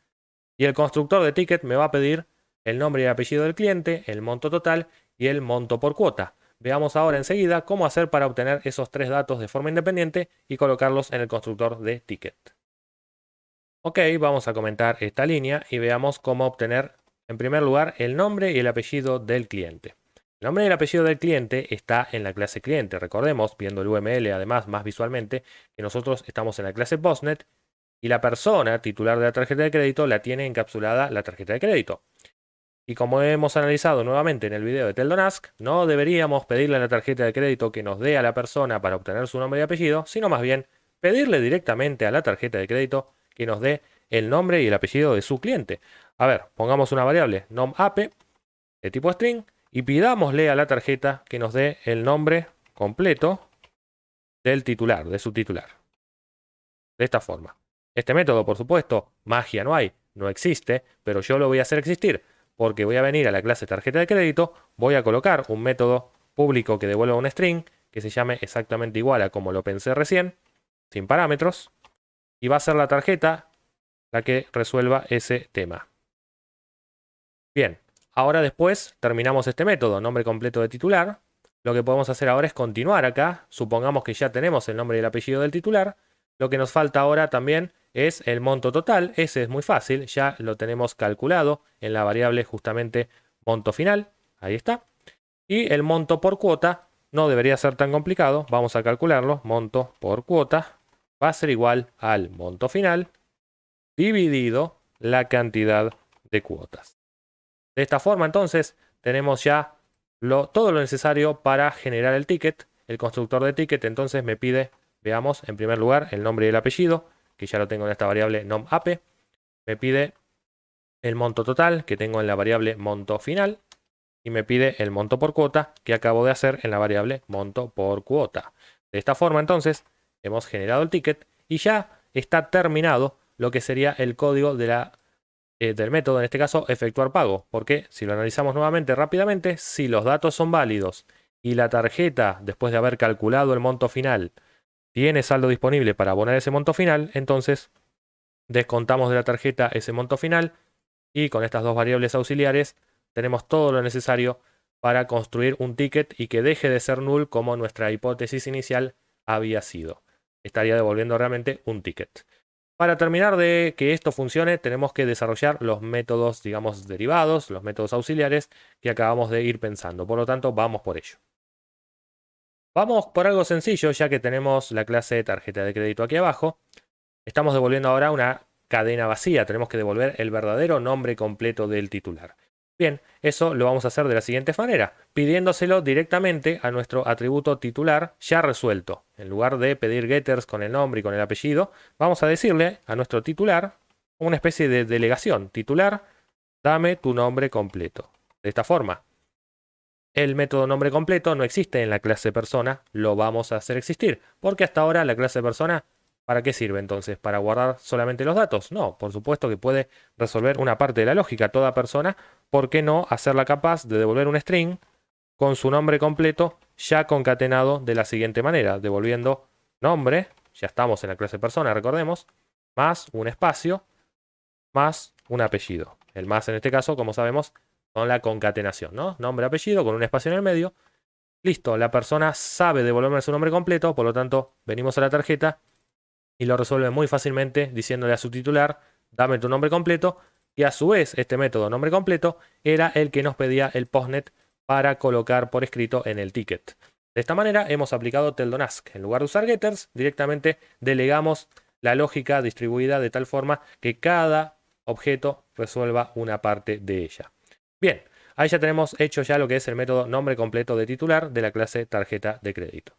y el constructor de ticket me va a pedir el nombre y el apellido del cliente, el monto total y el monto por cuota. Veamos ahora enseguida cómo hacer para obtener esos tres datos de forma independiente y colocarlos en el constructor de ticket. Ok, vamos a comentar esta línea y veamos cómo obtener en primer lugar el nombre y el apellido del cliente. El nombre y el apellido del cliente está en la clase cliente. Recordemos, viendo el UML además más visualmente, que nosotros estamos en la clase postnet y la persona titular de la tarjeta de crédito la tiene encapsulada la tarjeta de crédito. Y como hemos analizado nuevamente en el video de Tell Don't Ask, no deberíamos pedirle a la tarjeta de crédito que nos dé a la persona para obtener su nombre y apellido, sino más bien pedirle directamente a la tarjeta de crédito que nos dé el nombre y el apellido de su cliente. A ver, pongamos una variable nomape de tipo string y pidámosle a la tarjeta que nos dé el nombre completo del titular, de su titular. De esta forma. Este método, por supuesto, magia no hay, no existe, pero yo lo voy a hacer existir, porque voy a venir a la clase tarjeta de crédito, voy a colocar un método público que devuelva un string, que se llame exactamente igual a como lo pensé recién, sin parámetros, y va a ser la tarjeta la que resuelva ese tema. Bien, ahora después terminamos este método, nombre completo de titular. Lo que podemos hacer ahora es continuar acá. Supongamos que ya tenemos el nombre y el apellido del titular. Lo que nos falta ahora también es el monto total. Ese es muy fácil, ya lo tenemos calculado en la variable justamente monto final. Ahí está. Y el monto por cuota no debería ser tan complicado. Vamos a calcularlo. Monto por cuota va a ser igual al monto final dividido la cantidad de cuotas. De esta forma, entonces, tenemos ya todo lo necesario para generar el ticket. El constructor de ticket, entonces, me pide, veamos, en primer lugar, el nombre y el apellido, que ya lo tengo en esta variable nomape. Me pide el monto total, que tengo en la variable monto final. Y me pide el monto por cuota, que acabo de hacer en la variable monto por cuota. De esta forma, entonces, hemos generado el ticket y ya está terminado lo que sería el código de del método, en este caso, efectuar pago. Porque si lo analizamos nuevamente rápidamente, si los datos son válidos y la tarjeta, después de haber calculado el monto final, tiene saldo disponible para abonar ese monto final, entonces descontamos de la tarjeta ese monto final y con estas dos variables auxiliares tenemos todo lo necesario para construir un ticket y que deje de ser null como nuestra hipótesis inicial había sido. Estaría devolviendo realmente un ticket. Para terminar de que esto funcione, tenemos que desarrollar los métodos, digamos, derivados, los métodos auxiliares que acabamos de ir pensando. Por lo tanto, vamos por ello. Vamos por algo sencillo, ya que tenemos la clase tarjeta de crédito aquí abajo. Estamos devolviendo ahora una cadena vacía. Tenemos que devolver el verdadero nombre completo del titular. Bien, eso lo vamos a hacer de la siguiente manera, pidiéndoselo directamente a nuestro atributo titular ya resuelto. En lugar de pedir getters con el nombre y con el apellido, vamos a decirle a nuestro titular una especie de delegación. Titular, dame tu nombre completo. De esta forma, el método nombre completo no existe en la clase persona, lo vamos a hacer existir. Porque hasta ahora la clase persona, ¿para qué sirve entonces? ¿Para guardar solamente los datos? No, por supuesto que puede resolver una parte de la lógica. Toda persona, ¿por qué no hacerla capaz de devolver un string con su nombre completo ya concatenado de la siguiente manera? Devolviendo nombre, ya estamos en la clase persona, recordemos, más un espacio, más un apellido. El más en este caso, como sabemos, con la concatenación, ¿no? Nombre, apellido, con un espacio en el medio. Listo, la persona sabe devolverme su nombre completo, por lo tanto, venimos a la tarjeta y lo resuelve muy fácilmente diciéndole a su titular, dame tu nombre completo, y a su vez este método nombre completo era el que nos pedía el postnet para colocar por escrito en el ticket. De esta manera hemos aplicado Teldonask. En lugar de usar getters, directamente delegamos la lógica distribuida de tal forma que cada objeto resuelva una parte de ella. Bien, ahí ya tenemos hecho ya lo que es el método nombre completo de titular de la clase tarjeta de crédito.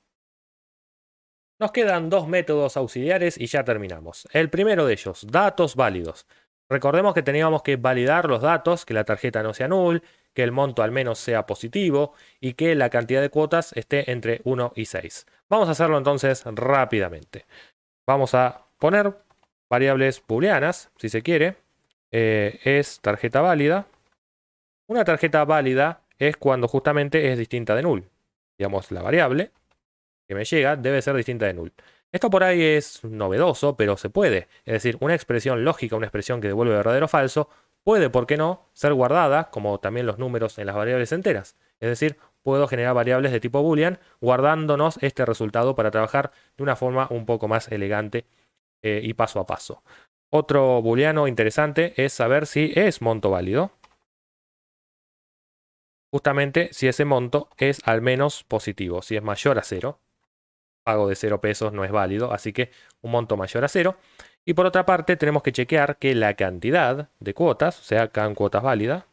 Nos quedan dos métodos auxiliares y ya terminamos. El primero de ellos, datos válidos. Recordemos que teníamos que validar los datos, que la tarjeta no sea null, que el monto al menos sea positivo y que la cantidad de cuotas esté entre 1 y 6. Vamos a hacerlo entonces rápidamente. Vamos a poner variables booleanas, si se quiere. Es tarjeta válida. Una tarjeta válida es cuando justamente es distinta de null. Digamos, la variable que me llega debe ser distinta de null. Esto por ahí es novedoso, pero se puede. Es decir, una expresión lógica, una expresión que devuelve verdadero o falso, puede, ¿por qué no?, ser guardada, como también los números en las variables enteras. Es decir, puedo generar variables de tipo boolean guardándonos este resultado para trabajar de una forma un poco más elegante y paso a paso. Otro booleano interesante es saber si es monto válido. Justamente si ese monto es al menos positivo, si es mayor a 0. Pago de 0 pesos no es válido, así que un monto mayor a 0. Y por otra parte tenemos que chequear que la cantidad de cuotas, o sea, can cuotas válidas,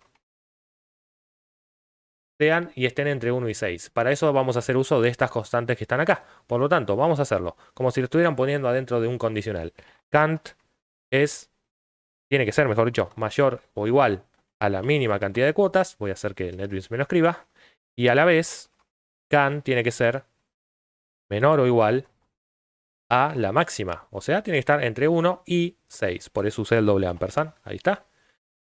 sean y estén entre 1 y 6. Para eso vamos a hacer uso de estas constantes que están acá. Por lo tanto, vamos a hacerlo como si lo estuvieran poniendo adentro de un condicional. Cant tiene que ser, mejor dicho, mayor o igual a la mínima cantidad de cuotas. Voy a hacer que el NetBeans me lo escriba. Y a la vez, can tiene que ser menor o igual a la máxima. O sea, tiene que estar entre 1 y 6. Por eso usé el doble ampersand. Ahí está.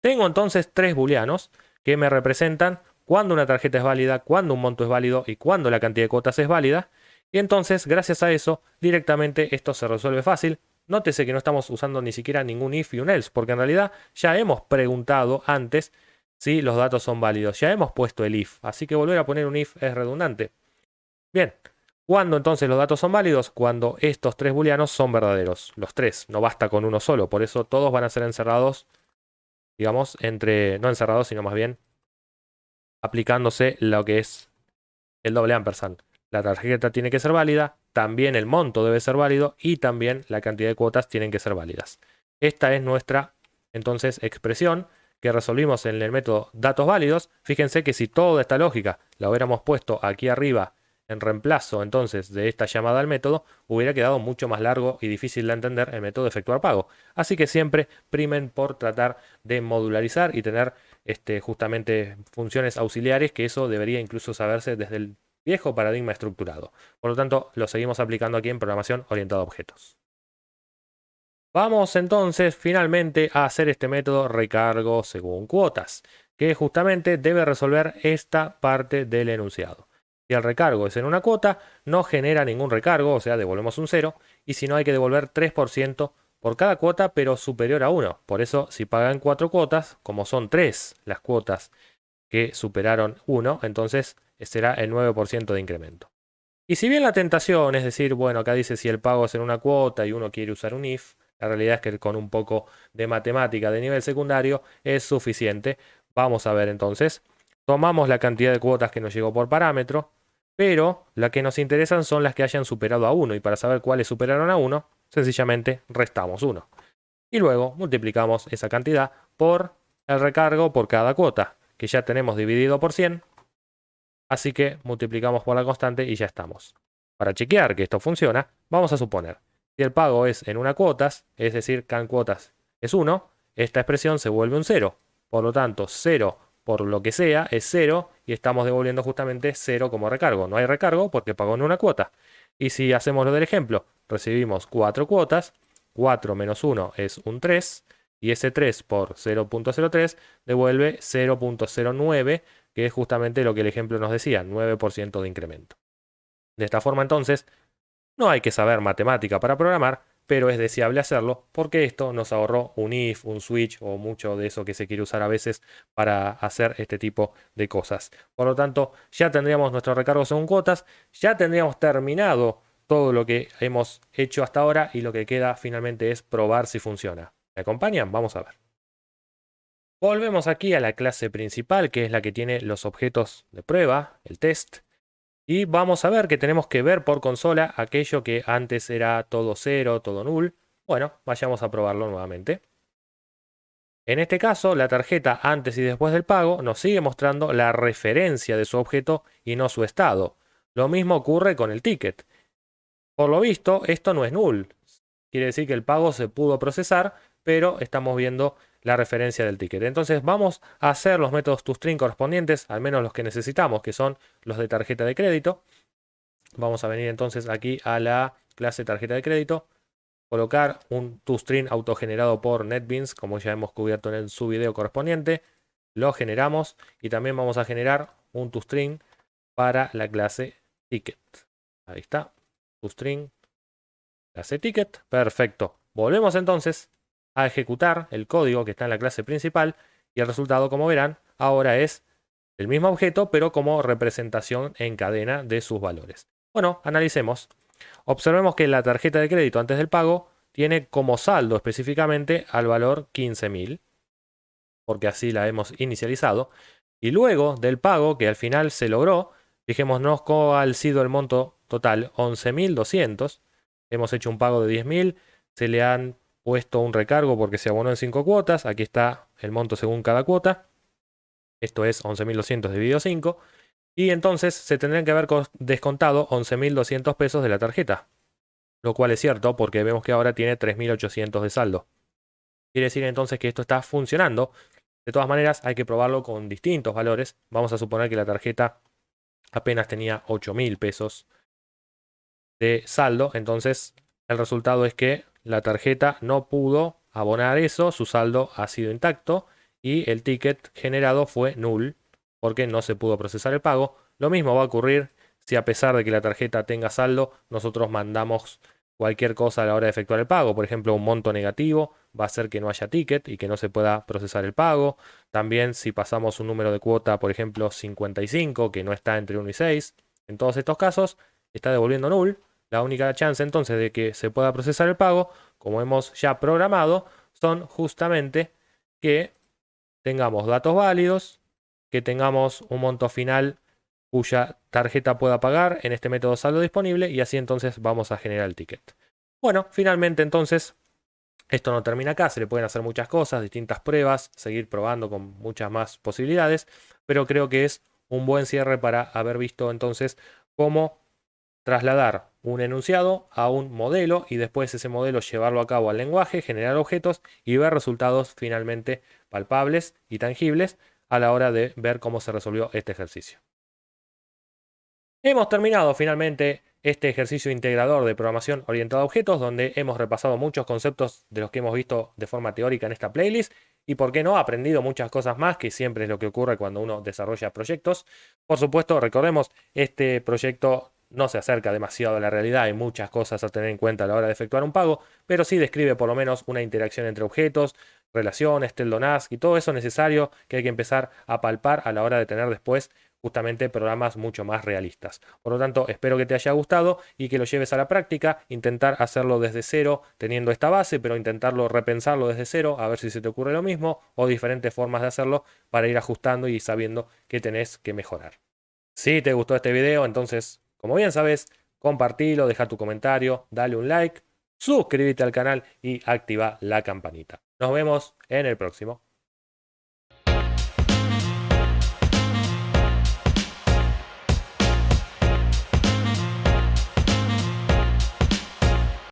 Tengo entonces tres booleanos que me representan cuándo una tarjeta es válida, cuándo un monto es válido y cuándo la cantidad de cuotas es válida. Y entonces, gracias a eso, directamente esto se resuelve fácil. Nótese que no estamos usando ni siquiera ningún if y un else, porque en realidad ya hemos preguntado antes si los datos son válidos. Ya hemos puesto el if, así que volver a poner un if es redundante. Bien, ¿cuándo entonces los datos son válidos? Cuando estos tres booleanos son verdaderos. Los tres, no basta con uno solo, por eso todos van a ser encerrados, digamos, no encerrados, sino más bien aplicándose lo que es el doble ampersand. La tarjeta tiene que ser válida, también el monto debe ser válido y también la cantidad de cuotas tienen que ser válidas. Esta es nuestra, entonces, expresión que resolvimos en el método datos válidos. Fíjense que si toda esta lógica la hubiéramos puesto aquí arriba en reemplazo entonces de esta llamada al método, hubiera quedado mucho más largo y difícil de entender el método de efectuar pago. Así que siempre primen por tratar de modularizar y tener justamente funciones auxiliares, que eso debería incluso saberse desde el viejo paradigma estructurado. Por lo tanto, lo seguimos aplicando aquí en programación orientada a objetos. Vamos entonces finalmente a hacer este método recargo según cuotas, que justamente debe resolver esta parte del enunciado. Si el recargo es en una cuota, no genera ningún recargo, o sea, devolvemos un 0, y si no hay que devolver 3% por cada cuota, pero superior a 1. Por eso, si pagan 4 cuotas, como son 3 las cuotas que superaron 1, entonces será el 9% de incremento. Y si bien la tentación es decir, bueno, acá dice si el pago es en una cuota y uno quiere usar un if, la realidad es que con un poco de matemática de nivel secundario es suficiente. Vamos a ver entonces. Tomamos la cantidad de cuotas que nos llegó por parámetro, pero las que nos interesan son las que hayan superado a 1. Y para saber cuáles superaron a 1, sencillamente restamos 1. Y luego multiplicamos esa cantidad por el recargo por cada cuota, que ya tenemos dividido por 100. Así que multiplicamos por la constante y ya estamos. Para chequear que esto funciona, vamos a suponer, si el pago es en una cuotas, es decir, can cuotas es 1, esta expresión se vuelve un 0. Por lo tanto, 0 por lo que sea es 0 y estamos devolviendo justamente 0 como recargo. No hay recargo porque pagó en una cuota. Y si hacemos lo del ejemplo, recibimos 4 cuotas, 4 menos 1 es un 3, y ese 3 por 0.03 devuelve 0.09, que es justamente lo que el ejemplo nos decía, 9% de incremento. De esta forma entonces, no hay que saber matemática para programar, pero es deseable hacerlo porque esto nos ahorró un if, un switch o mucho de eso que se quiere usar a veces para hacer este tipo de cosas. Por lo tanto, ya tendríamos nuestro recargo según cuotas, ya tendríamos terminado todo lo que hemos hecho hasta ahora y lo que queda finalmente es probar si funciona. ¿Me acompañan? Vamos a ver. Volvemos aquí a la clase principal, que es la que tiene los objetos de prueba, el test. Y vamos a ver que tenemos que ver por consola aquello que antes era todo 0, todo null. Bueno, vayamos a probarlo nuevamente. En este caso, la tarjeta antes y después del pago nos sigue mostrando la referencia de su objeto y no su estado. Lo mismo ocurre con el ticket. Por lo visto, esto no es null. Quiere decir que el pago se pudo procesar, pero estamos viendo la referencia del ticket. Entonces vamos a hacer los métodos toString correspondientes, al menos los que necesitamos, que son los de tarjeta de crédito. Vamos a venir entonces aquí a la clase tarjeta de crédito, colocar un toString autogenerado por NetBeans, como ya hemos cubierto en su video correspondiente. Lo generamos y también vamos a generar un toString para la clase ticket. Ahí está, toString, clase ticket, perfecto. Volvemos entonces a ejecutar el código que está en la clase principal y el resultado, como verán, ahora es el mismo objeto pero como representación en cadena de sus valores. Bueno, analicemos. Observemos que la tarjeta de crédito antes del pago tiene como saldo específicamente al valor 15.000, porque así la hemos inicializado. Y luego del pago, que al final se logró, fijémonos cuál ha sido el monto total, 11.200. Hemos hecho un pago de 10.000, se le han puesto un recargo porque se abonó en 5 cuotas. Aquí está el monto según cada cuota. Esto es 11.200 dividido 5. Y entonces se tendrían que haber descontado 11.200 pesos de la tarjeta. Lo cual es cierto porque vemos que ahora tiene 3.800 de saldo. Quiere decir entonces que esto está funcionando. De todas maneras hay que probarlo con distintos valores. Vamos a suponer que la tarjeta apenas tenía 8.000 pesos de saldo. Entonces el resultado es que la tarjeta no pudo abonar eso. Su saldo ha sido intacto. Y el ticket generado fue null porque no se pudo procesar el pago. Lo mismo va a ocurrir si a pesar de que la tarjeta tenga saldo, nosotros mandamos cualquier cosa a la hora de efectuar el pago. Por ejemplo, un monto negativo va a hacer que no haya ticket y que no se pueda procesar el pago. También si pasamos un número de cuota, por ejemplo 55, que no está entre 1 y 6, en todos estos casos está devolviendo null. La única chance entonces de que se pueda procesar el pago, como hemos ya programado, son justamente que tengamos datos válidos, que tengamos un monto final cuya tarjeta pueda pagar en este método saldo disponible, y así entonces vamos a generar el ticket. Bueno, finalmente entonces esto no termina acá, se le pueden hacer muchas cosas, distintas pruebas, seguir probando con muchas más posibilidades, pero creo que es un buen cierre para haber visto entonces cómo trasladar un enunciado a un modelo y después ese modelo llevarlo a cabo al lenguaje, generar objetos y ver resultados finalmente palpables y tangibles a la hora de ver cómo se resolvió este ejercicio. Hemos terminado finalmente este ejercicio integrador de programación orientada a objetos, donde hemos repasado muchos conceptos de los que hemos visto de forma teórica en esta playlist y, por qué no, aprendido muchas cosas más, que siempre es lo que ocurre cuando uno desarrolla proyectos. Por supuesto, recordemos, este proyecto no se acerca demasiado a la realidad, hay muchas cosas a tener en cuenta a la hora de efectuar un pago, pero sí describe por lo menos una interacción entre objetos, relaciones, teldonask y todo eso necesario que hay que empezar a palpar a la hora de tener después justamente programas mucho más realistas. Por lo tanto, espero que te haya gustado y que lo lleves a la práctica, intentar hacerlo desde cero teniendo esta base, pero intentarlo repensarlo desde cero, a ver si se te ocurre lo mismo o diferentes formas de hacerlo para ir ajustando y sabiendo que tenés que mejorar. Si te gustó este video, entonces, como bien sabes, compartilo, deja tu comentario, dale un like, suscríbete al canal y activa la campanita. Nos vemos en el próximo.